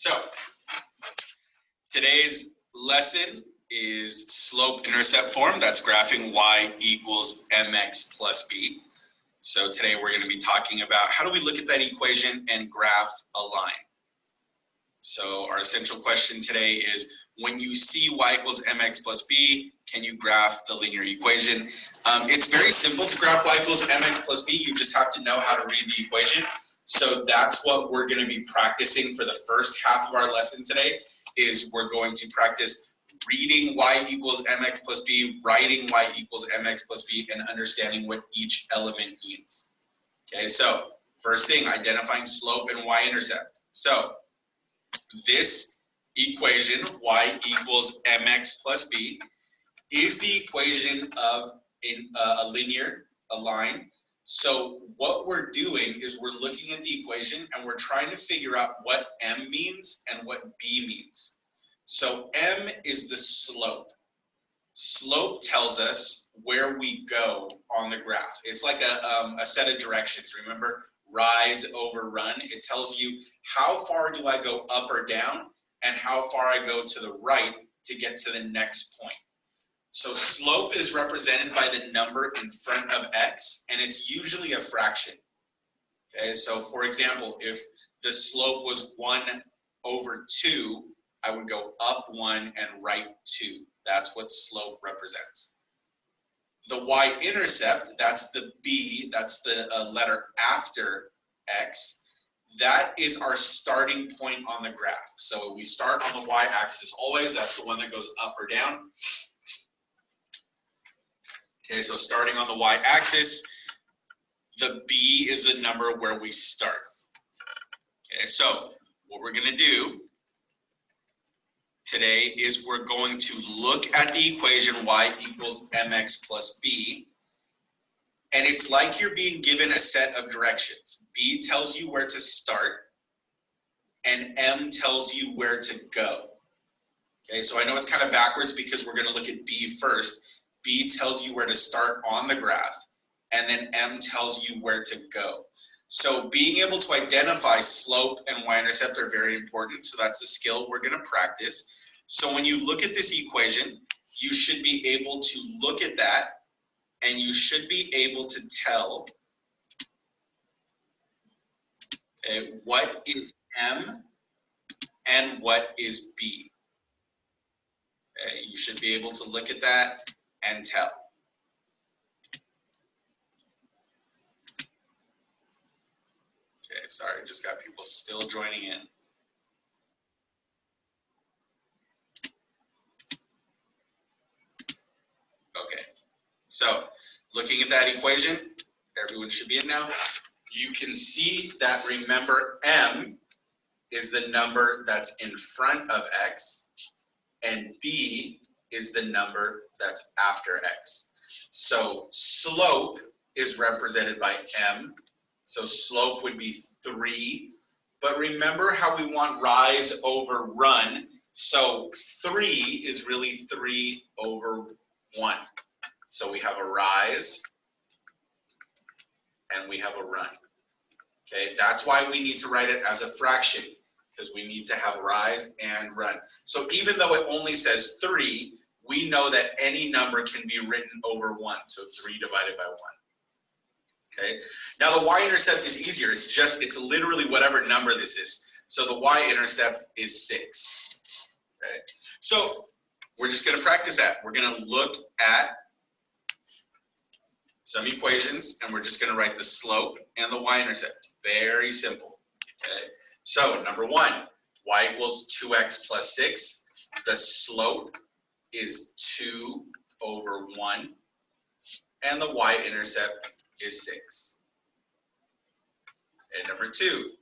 So today's lesson is slope-intercept form. That's graphing y equals mx plus b. So today we're going to be talking about how do we look at that equation and graph a line. So our essential question today is, when you see y equals mx plus b, can you graph the linear equation? It's very simple to graph y equals mx plus b. You just have to know how to read the equation. So that's what we're going to be practicing for the first half of our lesson today, is we're going to practice reading y equals mx plus b, writing y equals mx plus b, and understanding what each element means. Okay, so first thing, identifying slope and y-intercept. So this equation, y equals mx plus b, is the equation of a line. So what we're doing is we're looking at the equation and we're trying to figure out what m means and what b means. So m is the slope. Slope tells us where we go on the graph. It's like a set of directions. Remember, rise over run. It tells you how far do I go up or down and how far I go to the right to get to the next point. So slope is represented by the number in front of x, and it's usually a fraction. Okay, so for example, if the slope was 1/2, I would go up 1 and right 2. That's what slope represents. The y-intercept, that's the b, that's the letter after x, that is our starting point on the graph. So we start on the y-axis always. That's the one that goes up or down. Okay, so starting on the y-axis, the b is the number where we start. Okay, so what we're going to do today is we're going to look at the equation y equals mx plus b, and it's like you're being given a set of directions. B tells you where to start, and m tells you where to go. Okay, so I know it's kind of backwards because we're going to look at b first. B tells you where to start on the graph, and then m tells you where to go. So being able to identify slope and y-intercept are very important. So that's a skill we're going to practice. So when you look at this equation, you should be able to look at that, and you should be able to tell, okay, what is m and what is b. Okay, you should be able to look at that and tell. Okay, sorry, just got people still joining in. Okay, so looking at that equation, everyone should be in now. You can see that, remember, m is the number that's in front of x, and b is the number that's after x. So slope is represented by m. So slope would be 3. But remember how we want rise over run. So 3 is really 3/1. So we have a rise and we have a run. Okay, that's why we need to write it as a fraction, because we need to have rise and run. So even though it only says 3, we know that any number can be written over 1. So 3 divided by 1. Okay, now the y-intercept is easier. It's literally whatever number this is. So the y-intercept is 6. Okay, so we're just going to practice that. We're going to look at some equations, and we're just going to write the slope and the y-intercept. Very simple. Okay, so number 1, y equals 2x plus 6. The slope is 2/1, and the y-intercept is 6. And number 2,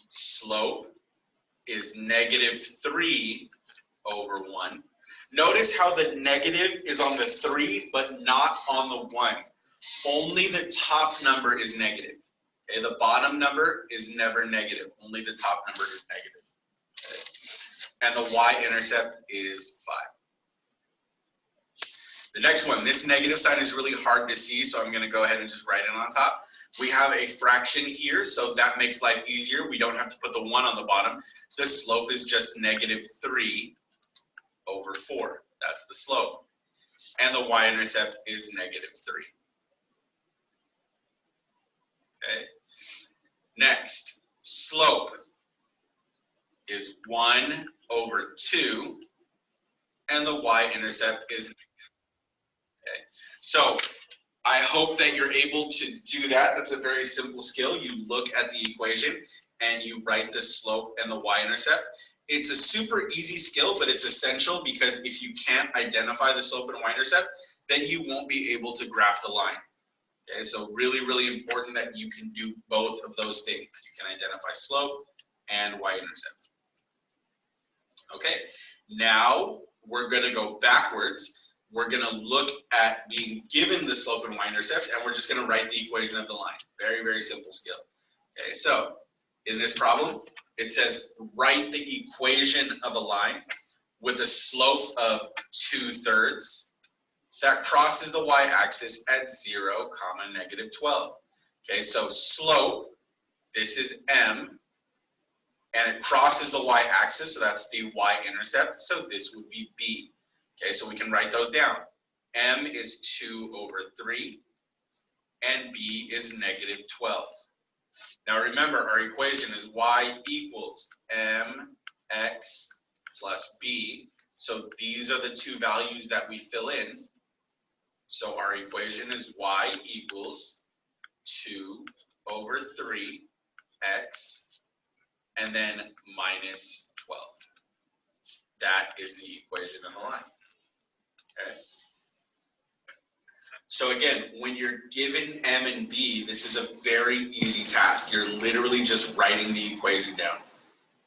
slope is -3/1. Notice how the negative is on the 3 but not on the 1. Only the top number is negative. Okay, the bottom number is never negative. Only the top number is negative. Okay. And the y-intercept is 5. The next one, this negative sign is really hard to see, so I'm going to go ahead and just write it on top. We have a fraction here, so that makes life easier. We don't have to put the 1 on the bottom. The slope is just -3 over 4. That's the slope. And the y-intercept is -3. Okay. Next, slope is 1 over 2, and the y-intercept is negative. Okay. So I hope that you're able to do that. That's a very simple skill. You look at the equation and you write the slope and the y-intercept. It's a super easy skill, but it's essential because if you can't identify the slope and y-intercept, then you won't be able to graph the line. Okay, so really, really important that you can do both of those things. You can identify slope and y-intercept. Okay, now we're going to go backwards. We're going to look at being given the slope and y-intercept, and we're just going to write the equation of the line. Very, very simple skill. Okay, so in this problem, it says write the equation of a line with a slope of 2/3 that crosses the y-axis at 0, -12. Okay, so slope, this is m, and it crosses the y-axis, so that's the y-intercept, so this would be b. Okay, so we can write those down. M is 2/3, and b is -12. Now remember, our equation is y equals mx plus b, so these are the two values that we fill in. So our equation is y equals 2/3x and then -12. That is the equation of the line. Okay. So again, when you're given m and b, this is a very easy task. You're literally just writing the equation down.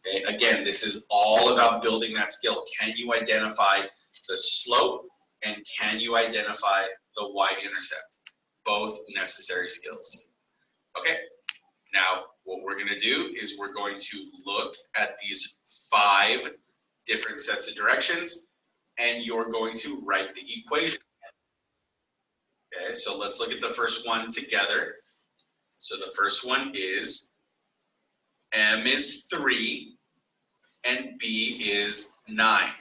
Okay. Again, this is all about building that skill. Can you identify the slope and can you identify the y-intercept? Both necessary skills. Okay, now what we're going to do is we're going to look at these 5 different sets of directions and you're going to write the equation. Okay, so let's look at the first one together. So the first one is m is 3 and b is 9.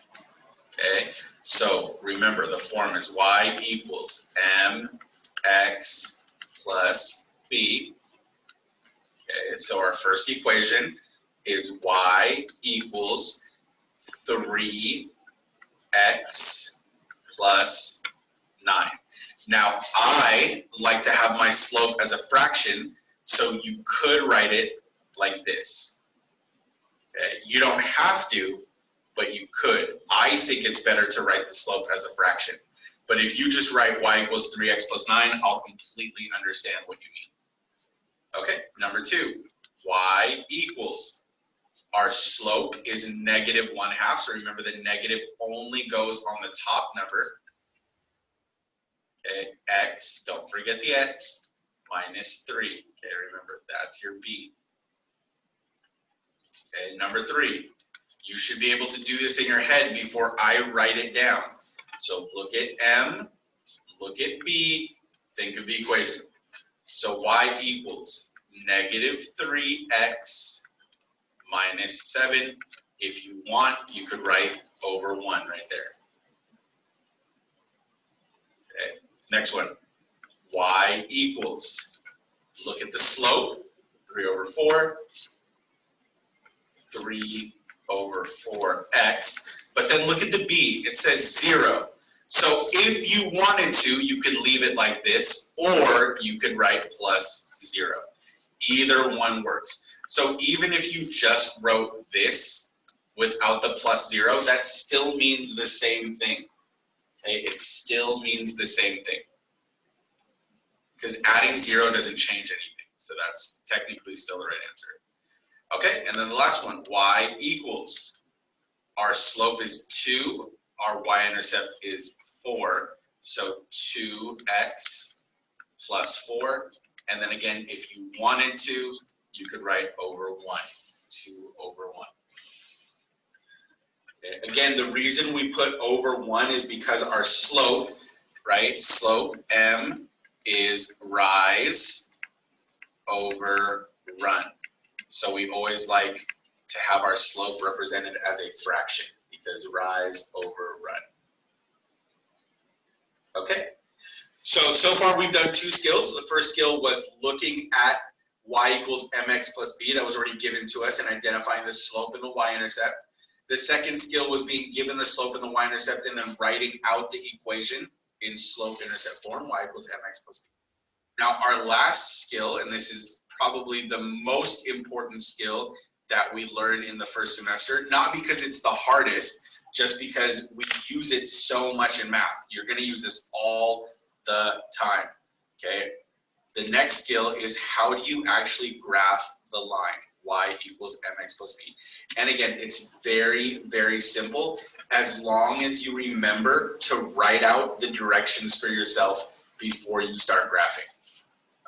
Okay, so remember the form is y equals mx plus b. Okay, so our first equation is y equals 3x plus 9. Now I like to have my slope as a fraction, so you could write it like this. Okay, you don't have to, but you could. I think it's better to write the slope as a fraction. But if you just write y equals 3x plus 9, I'll completely understand what you mean. Okay, number 2, y equals. Our slope is -1/2, so remember the negative only goes on the top number. Okay, x, don't forget the x, -3. Okay, remember that's your b. Okay, number 3. You should be able to do this in your head before I write it down. So look at m, look at b, think of the equation. So y equals -3x minus 7. If you want, you could write over 1 right there. Okay, next one. Y equals, look at the slope, 3/4, 3/4x, but then look at the b, it says 0. So if you wanted to, you could leave it like this, or you could write +0. Either one works. So even if you just wrote this without the +0, that still means the same thing. Okay, it still means the same thing. Because adding 0 doesn't change anything. So that's technically still the right answer. Okay, and then the last one, y equals. Our slope is 2, our y-intercept is 4, so 2x plus 4. And then again, if you wanted to, you could write over 1, 2/1. Okay. Again, the reason we put over 1 is because our slope right? Slope m is rise over run. So we always like to have our slope represented as a fraction because rise over run. Okay, so far we've done two skills. The first skill was looking at y equals mx plus b. That was already given to us and identifying the slope and the y-intercept. The second skill was being given the slope and the y-intercept and then writing out the equation in slope-intercept form, y equals mx plus b. Now our last skill, and this is probably the most important skill that we learn in the first semester, not because it's the hardest, just because we use it so much in math. You're going to use this all the time, okay? The next skill is how do you actually graph the line, y equals mx plus b. And again, it's very, very simple as long as you remember to write out the directions for yourself before you start graphing.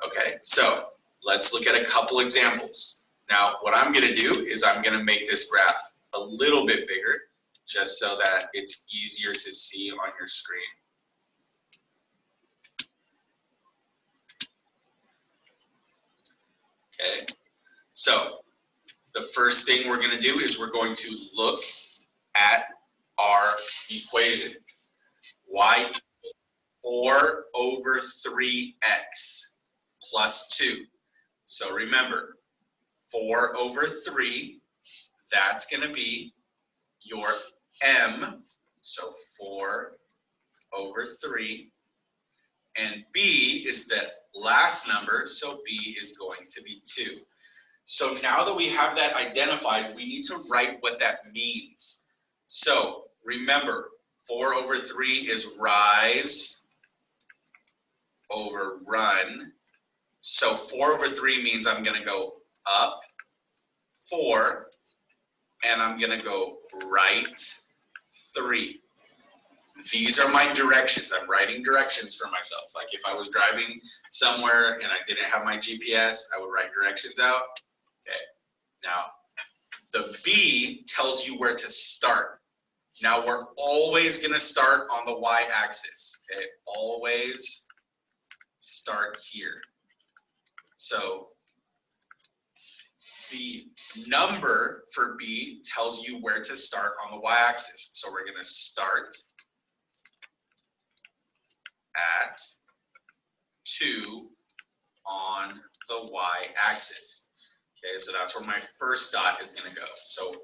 Okay, so let's look at a couple examples. Now, what I'm going to do is I'm going to make this graph a little bit bigger just so that it's easier to see on your screen. Okay, so the first thing we're going to do is we're going to look at our equation. Y equals 4 over 3x plus 2. So remember, 4 over 3, that's going to be your m, so 4 over 3, and b is the last number, so b is going to be 2. So now that we have that identified, we need to write what that means. So remember, 4 over 3 is rise over run. So 4 over 3 means I'm going to go up 4, and I'm going to go right 3. These are my directions. I'm writing directions for myself. Like if I was driving somewhere and I didn't have my GPS, I would write directions out. Okay. Now, the B tells you where to start. Now we're always going to start on the y-axis. Okay. Always start here. So the number for B tells you where to start on the y-axis. So we're going to start at 2 on the y-axis. Okay, so that's where my first dot is going to go. So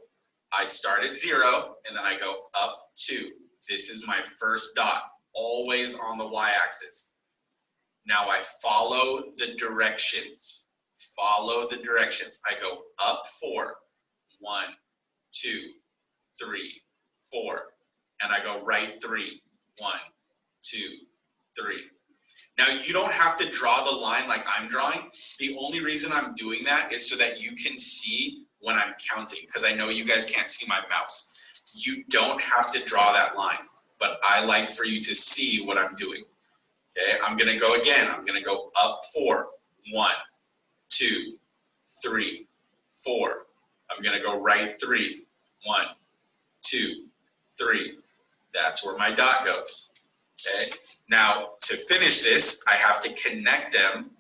I start at 0 and then I go up 2. This is my first dot, always on the y-axis. Now I follow the directions. Follow the directions. I go up 4, 1, 2, 3, 4, and I go right 3, 1, 2, 3. Now you don't have to draw the line like I'm drawing. The only reason I'm doing that is so that you can see when I'm counting, because I know you guys can't see my mouse. You don't have to draw that line, but I like for you to see what I'm doing. Okay, I'm gonna go again. I'm gonna go up 4, 1, 2, 3, 4. I'm gonna go right 3, 1, 2, 3. That's where my dot goes. Okay. Now to finish this, I have to connect them,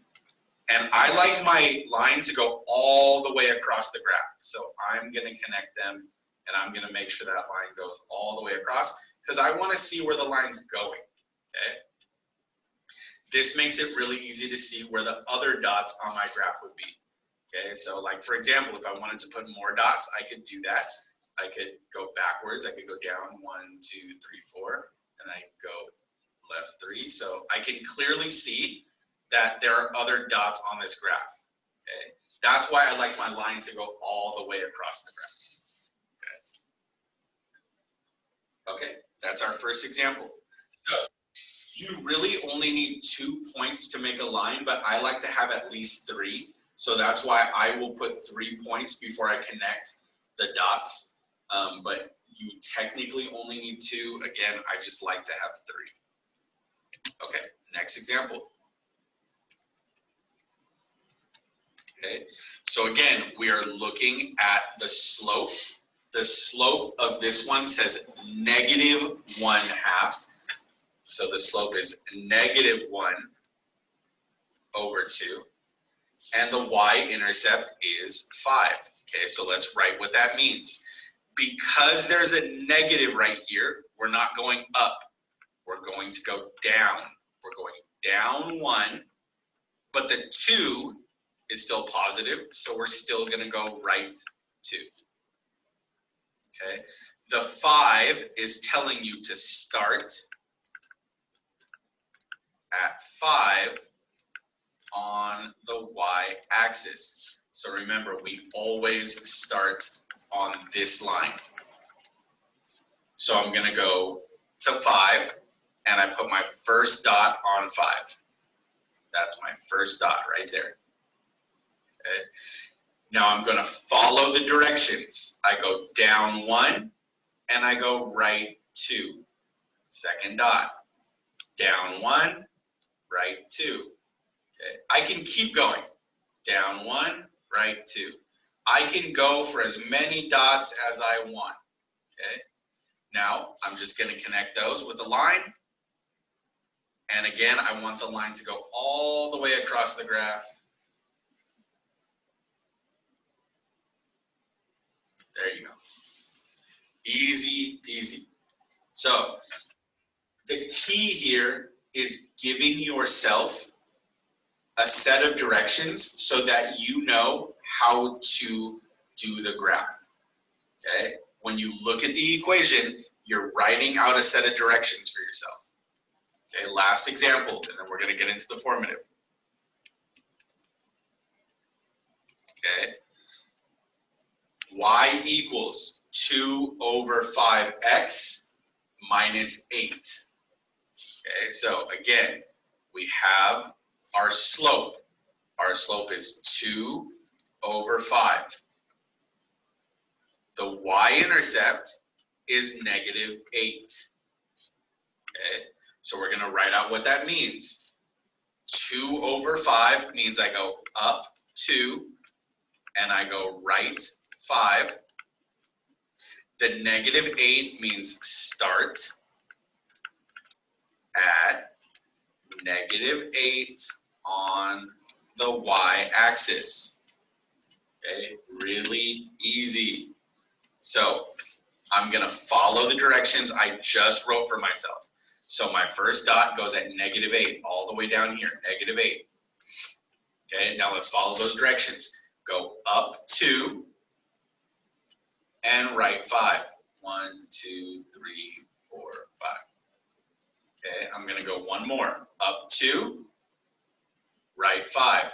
and I like my line to go all the way across the graph. So I'm gonna connect them, and I'm gonna make sure that line goes all the way across because I want to see where the line's going. Okay. This makes it really easy to see where the other dots on my graph would be. Okay, so like for example, if I wanted to put more dots, I could do that. I could go backwards. I could go down 1, 2, 3, 4, and I could go left 3. So I can clearly see that there are other dots on this graph. Okay, that's why I like my line to go all the way across the graph. Okay, that's our first example. So, you really only need 2 points to make a line, but I like to have at least 3. So that's why I will put 3 points before I connect the dots. But you technically only need 2. Again, I just like to have 3. Okay, next example. Okay, so again, we are looking at the slope. The slope of this one says -1/2. So the slope is -1 over 2. And the y-intercept is 5. Okay, so let's write what that means. Because there's a negative right here, we're not going up. We're going to go down. We're going down 1, but the 2 is still positive, so we're still going to go right 2. Okay, the 5 is telling you to start at 5 on the y-axis. So remember, we always start on this line. So I'm going to go to 5, and I put my first dot on 5. That's my first dot right there. Okay. Now I'm going to follow the directions. I go down 1, and I go right 2. Second dot. Down 1, right 2. Okay. I can keep going. Down 1, right 2. I can go for as many dots as I want. Okay. Now I'm just going to connect those with a line. And again, I want the line to go all the way across the graph. There you go. Easy peasy. So the key here is giving yourself a set of directions so that you know how to do the graph. Okay? When you look at the equation, you're writing out a set of directions for yourself. Okay, last example, and then we're going to get into the formative. Okay, y equals 2 over 5x minus 8. Okay, so again, we have our slope. Our slope is 2 over 5. The y-intercept is -8. Okay, so we're going to write out what that means. 2 over 5 means I go up 2 and I go right 5. The -8 means start at -8 on the y-axis. Okay, really easy. So I'm going to follow the directions I just wrote for myself. So my first dot goes at -8 all the way down here, -8. Okay, now let's follow those directions. Go up 2 and right 5. 1, 2, 3, 4, 5. Okay, I'm going to go one more. Up 2, right 5.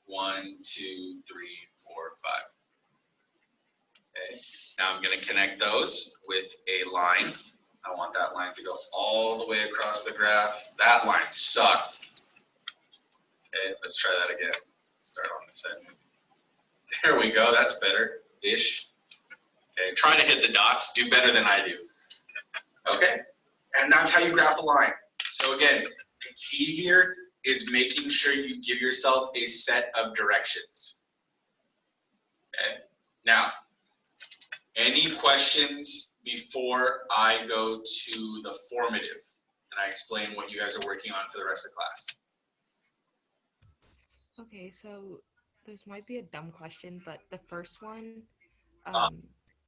1, 2, 3, 4, 5. Okay, now I'm going to connect those with a line. I want that line to go all the way across the graph. That line sucked. Okay, let's try that again. Start on this end. There we go, that's better-ish. Okay, try to hit the dots, do better than I do. Okay, and that's how you graph a line. So again, the key here is making sure you give yourself a set of directions. Okay, now, any questions before I go to the formative and I explain what you guys are working on for the rest of class? Okay, so this might be a dumb question, but the first one, Uh,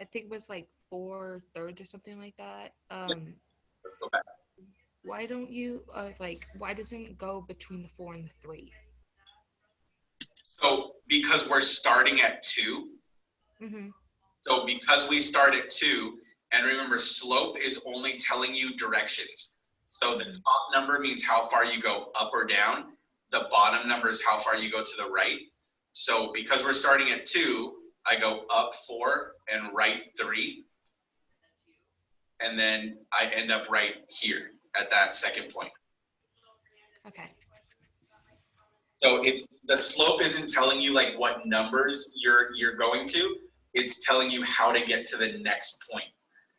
I think was like 4/3 or something like that. yeah, let's go back. Why don't you why doesn't it go between the 4 and the 3? So because we're starting at 2, Mm-hmm. so because we start at 2, and remember slope is only telling you directions. So the Mm-hmm. top number means how far you go up or down. The bottom number is how far you go to the right. So because we're starting at 2, I go up 4 and right 3. And then I end up right here at that second point. Okay. So it's the slope isn't telling you like what numbers you're going to. It's telling you how to get to the next point.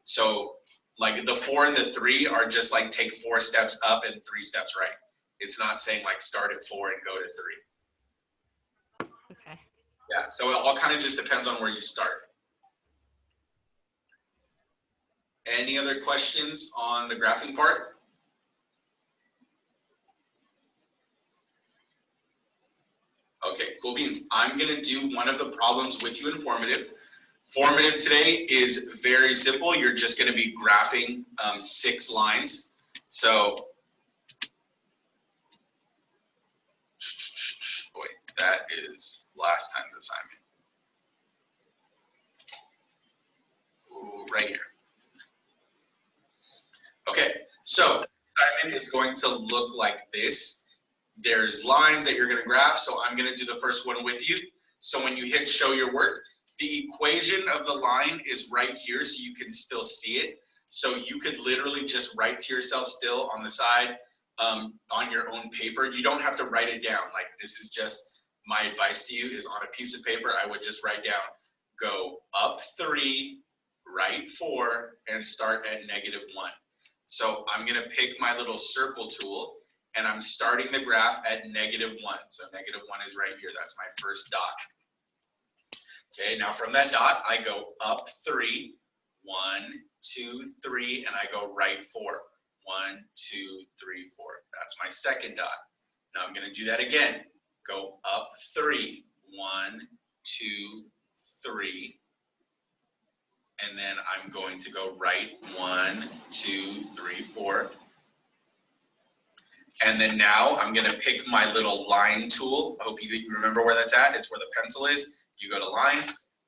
So like the 4 and the 3 are just like take 4 steps up and 3 steps right. It's not saying like start at 4 and go to 3. Okay. Yeah, so it all kind of just depends on where you start. Any other questions on the graphing part? Okay, cool beans. I'm gonna do one of the problems with you in formative. Formative today is very simple. You're just gonna be graphing 6 lines. So, boy, that is last time's assignment. Ooh, right here. Okay, so assignment is going to look like this. There's lines that you're going to graph, so I'm going to do the first one with you. So when you hit show your work, the equation of the line is right here so you can still see it. So you could literally just write to yourself still on the side on your own paper. You don't have to write it down. Like, this is just my advice to you is on a piece of paper, I would just write down, go up 3, right 4, and start at -1. So I'm going to pick my little circle tool, and I'm starting the graph at -1. So -1 is right here. That's my first dot. Okay, now from that dot, I go up 3, 1, 2, 3, and I go right 4. 1, 2, 3, 4. That's my second dot. Now I'm going to do that again. Go up 3, 1, 2, 3. And then I'm going to go right 1, 2, 3, 4. And then now I'm going to pick my little line tool. I hope you remember where that's at. It's where the pencil is. You go to line,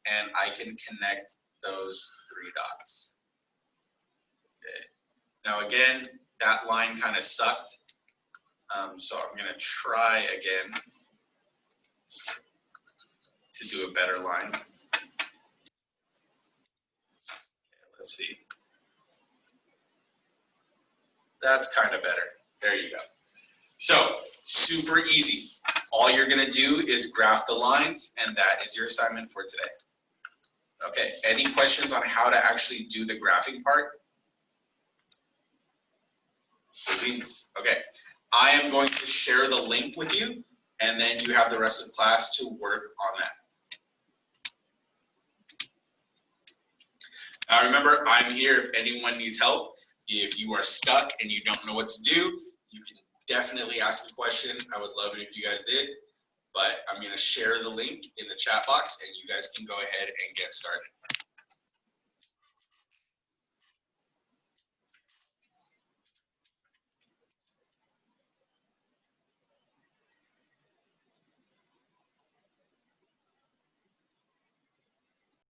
and I can connect those 3 dots. Okay. Now again, that line kind of sucked. So I'm going to try again to do a better line. Let's see. That's kind of better. There you go. So, super easy. All you're going to do is graph the lines, and that is your assignment for today. Okay, any questions on how to actually do the graphing part? Okay, I am going to share the link with you, and then you have the rest of class to work on that. Now remember, I'm here if anyone needs help. If you are stuck and you don't know what to do, you can definitely ask a question. I would love it if you guys did. But I'm going to share the link in the chat box, and you guys can go ahead and get started.